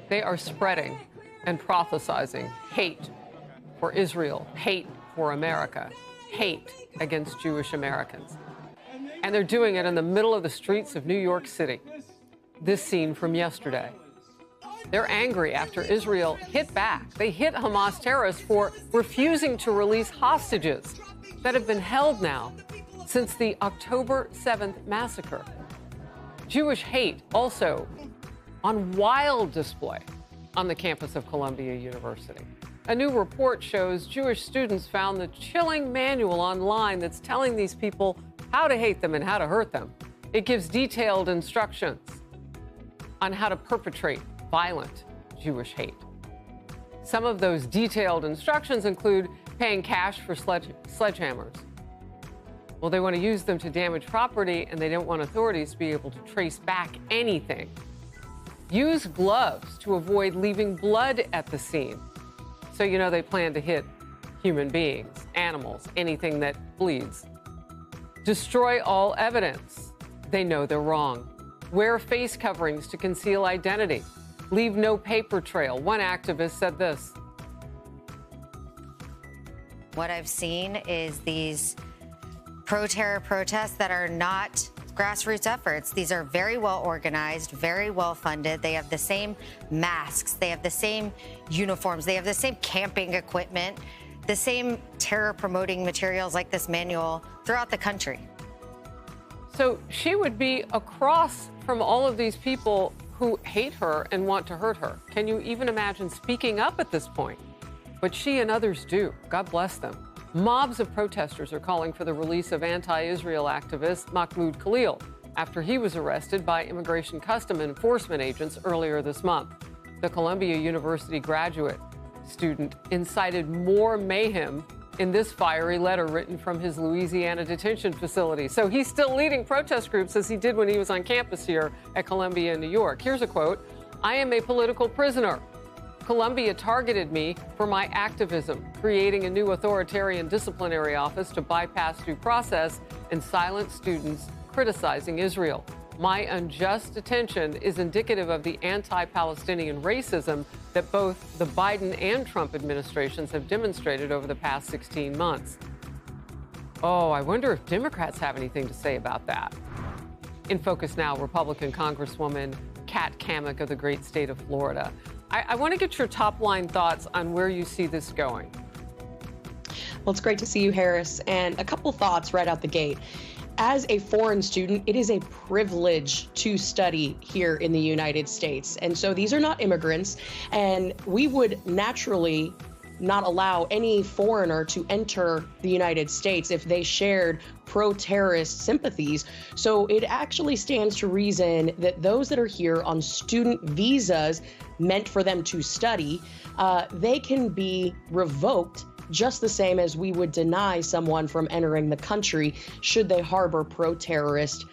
They are spreading and prophesizing hate for Israel, hate for America, hate against Jewish Americans. And they're doing it in the middle of the streets of New York City. This scene from yesterday. They're angry after Israel hit back. They hit Hamas terrorists for refusing to release hostages that have been held now since the October 7th massacre. Jewish hate also on wild display on the campus of Columbia University. A new report shows Jewish students found the chilling manual online that's telling these people how to hate them and how to hurt them. It gives detailed instructions on how to perpetrate violent Jewish hate. Some of those detailed instructions include paying cash for sledgehammers. Well, they want to use them to damage property, and they don't want authorities to be able to trace back anything. Use gloves to avoid leaving blood at the scene. So you know they plan to hit human beings, animals, anything that bleeds. Destroy all evidence. They know they're wrong. Wear face coverings to conceal identity. Leave no paper trail. One activist said this. What I've seen is these pro-terror protests that are not grassroots efforts. These are very well organized, very well funded. They have the same masks. They have the same uniforms. They have the same camping equipment, the same terror promoting materials like this manual throughout the country. So she would be across from all of these people who hate her and want to hurt her. Can you even imagine speaking up at this point? But she and others do. God bless them. Mobs of protesters are calling for the release of anti-Israel activist Mahmoud Khalil after he was arrested by Immigration Custom Enforcement agents earlier this month. The Columbia University graduate student incited more mayhem in this fiery letter written from his Louisiana detention facility. So he's still leading protest groups as he did when he was on campus here at Columbia in New York. Here's a quote. "I am a political prisoner. Columbia targeted me for my activism, creating a new authoritarian disciplinary office to bypass due process and silence students criticizing Israel. My unjust detention is indicative of the anti-Palestinian racism that both the Biden and Trump administrations have demonstrated over the past 16 months. Oh, I wonder if Democrats have anything to say about that. In focus now, Republican Congresswoman Kat Cammack of the great state of Florida. I want to get your top-line thoughts on where you see this going. Well, it's great to see you, Harris. And a couple thoughts right out the gate. As a foreign student, it is a privilege to study here in the United States. And so these are not immigrants, and we would naturally not allow any foreigner to enter the United States if they shared pro-terrorist sympathies. So it actually stands to reason that those that are here on student visas meant for them to study, they can be revoked just the same as we would deny someone from entering the country should they harbor pro-terrorist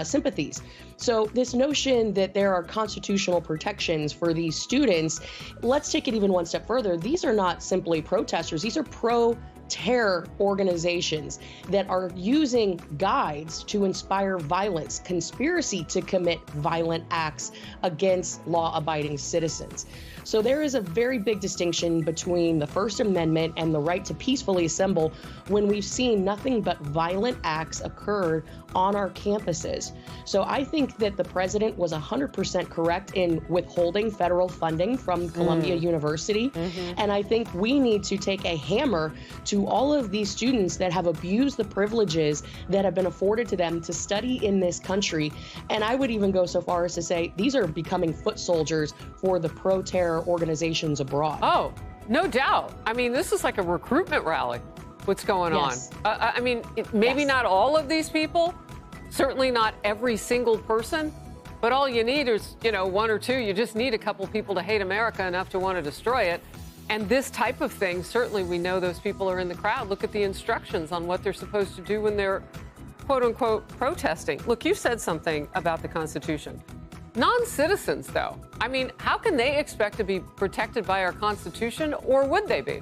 sympathies. So this notion that there are constitutional protections for these students, let's take it even one step further. These are not simply protesters. These are pro-terror organizations that are using guides to inspire violence, conspiracy to commit violent acts against law-abiding citizens. So there is a very big distinction between the First Amendment and the right to peacefully assemble when we've seen nothing but violent acts occur on our campuses. So I think that the president was 100% correct in withholding federal funding from Columbia University. And I think we need to take a hammer to all of these students that have abused the privileges that have been afforded to them to study in this country. And I would even go so far as to say these are becoming foot soldiers for the pro-terror organizations abroad. Oh, no doubt. I mean, this is like a recruitment rally, what's going on. I mean, maybe not all of these people, certainly not every single person, but all you need is, one or two. You just need a couple people to hate America enough to want to destroy it. And this type of thing, certainly we know those people are in the crowd. Look at the instructions on what they're supposed to do when they're, quote unquote, protesting. Look, you said something about the Constitution. Non-citizens, though, I mean, how can they expect to be protected by our Constitution, or would they be?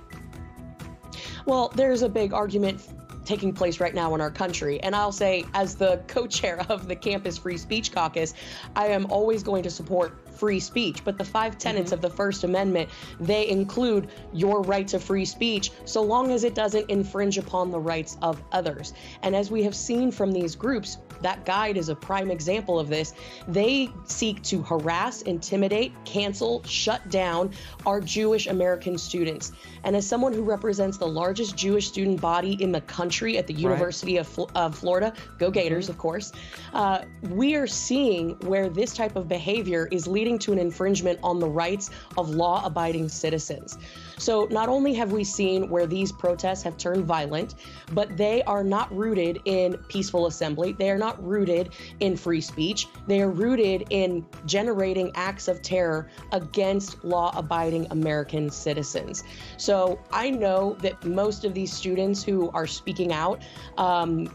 Well, there's a big argument taking place right now in our country. And I'll say, as the co-chair of the Campus Free Speech Caucus, I am always going to support free speech, but the 5 tenets of the First Amendment, they include your right to free speech so long as it doesn't infringe upon the rights of others. And as we have seen from these groups, that guide is a prime example of this. They seek to harass, intimidate, cancel, shut down our Jewish American students. And as someone who represents the largest Jewish student body in the country at the University of Florida, go Gators, of course, we are seeing where this type of behavior is leading to an infringement on the rights of law-abiding citizens. So not only have we seen where these protests have turned violent, but they are not rooted in peaceful assembly. They are not rooted in free speech. They are rooted in generating acts of terror against law-abiding American citizens. So I know that most of these students who are speaking out on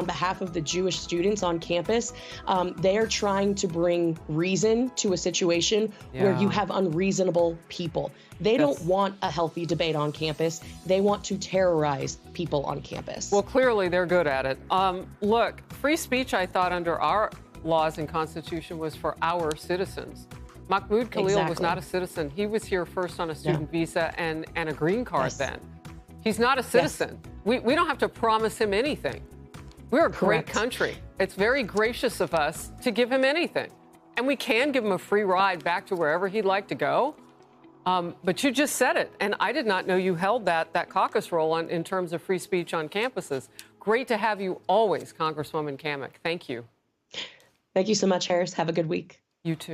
behalf of the Jewish students on campus, they are trying to bring reason to a situation where you have unreasonable people. They don't want a healthy debate on campus. They want to terrorize people on campus. Well, clearly they're good at it. Look, free speech, I thought, under our laws and Constitution was for our citizens. Mahmoud Khalil was not a citizen. He was here first on a student visa and a green card then. He's not a citizen. We don't have to promise him anything. We're a great country. It's very gracious of us to give him anything. And we can give him a free ride back to wherever he'd like to go. But you just said it, and I did not know you held that caucus role in terms of free speech on campuses. Great to have you always, Congresswoman Kamik. Thank you. Thank you so much, Harris. Have a good week. You too.